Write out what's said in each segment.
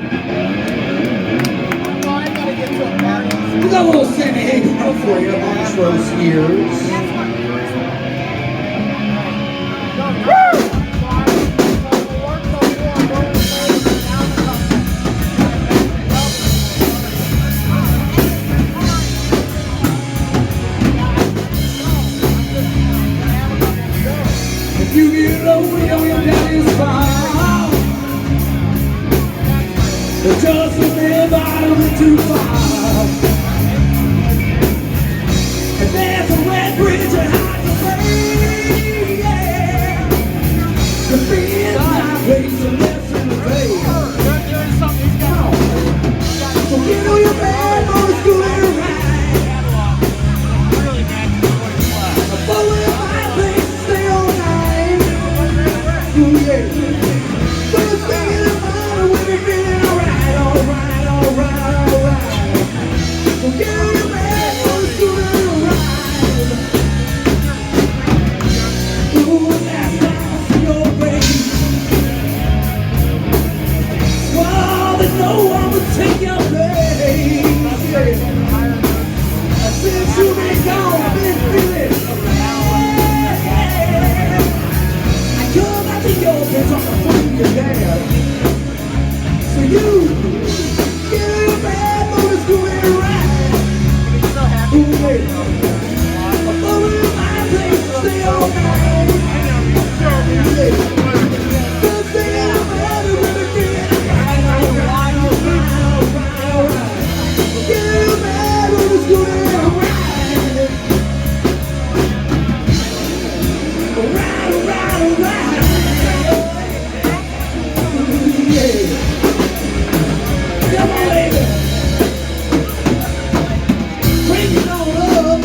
We got a little Sammy Hagar for you, Montrose skiers. If you get low, your daddy's fine. But just remember, I went too far. And there's a red bridge that I can pay, yeah. To be in my place and left in the face. So get on your bed, on the scooter ride. Follow my place, stay all night. Ooh, yeah. But it's thinking about it when you're feeling alright, alright, alright, alright. So get on your bed, on the scooter ride. Ooh, that's down your face. Well, there's no one to take your place. Since you've been gone, I've been feeling. I come back to your place on the phone you down. So you get in your bed, but it's doing right. Ooh, yeah. I'm over my place, stay all night. Yeah. But stay in your bed, and we're feeling right, alright, alright, alright. Get in your bed, but it's doing right. Alright, alright, alright. Yeah. Come on, baby. Bring it on up.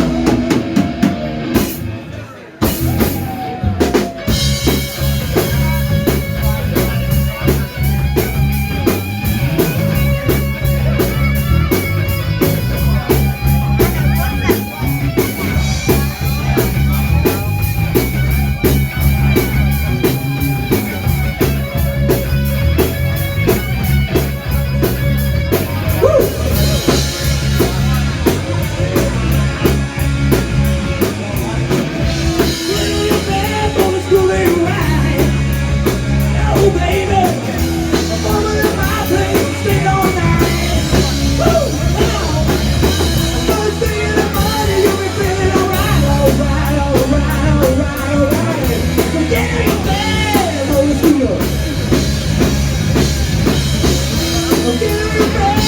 Get me back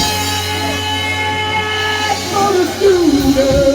on the scooter.